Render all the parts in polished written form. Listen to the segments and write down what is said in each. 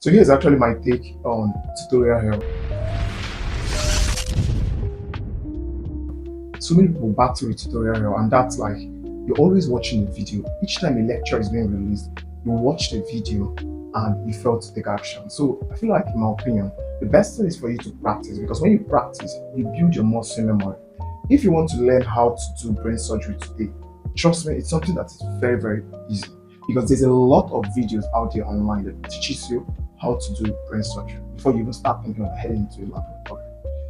So here's actually my take on tutorial help. So many people battle with tutorial help, and that's like you're always watching a video. Each time a lecture is being released, you watch the video and you fail to take action. So I feel like, in my opinion, the best thing is for you to practice, because when you practice, you build your muscle memory. If you want to learn how to do brain surgery today, trust me, it's something that is very, very easy, because there's a lot of videos out there online that teaches you how to do brain surgery before you even start thinking of heading into a laboratory.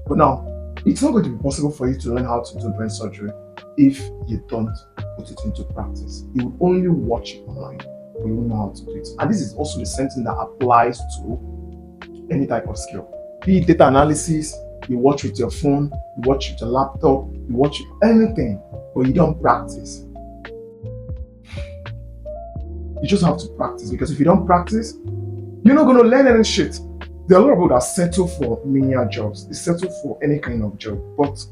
But now, it's not going to be possible for you to learn how to do brain surgery if you don't put it into practice. You will only watch it online, but you won't know how to do it. And this is also the same thing that applies to any type of skill. Be it data analysis, you watch with your phone, you watch with your laptop, you watch anything, but you don't practice. You just have to practice, because if you don't practice, you're not going to learn any shit. There are a lot of people that settle for menial jobs. They settle for any kind of job. But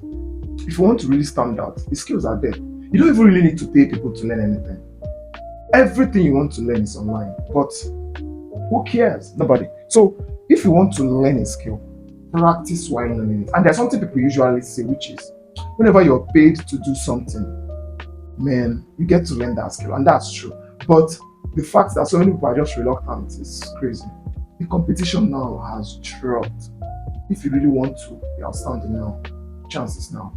if you want to really stand out, the skills are there. You don't even really need to pay people to learn anything. Everything you want to learn is online. But who cares? Nobody. So if you want to learn a skill, practice while learning it. And there's something people usually say, which is, whenever you're paid to do something, man, you get to learn that skill. And that's true. But the fact that so many people are just reluctant is crazy. The competition now has dropped. If you really want to be outstanding now, chances now.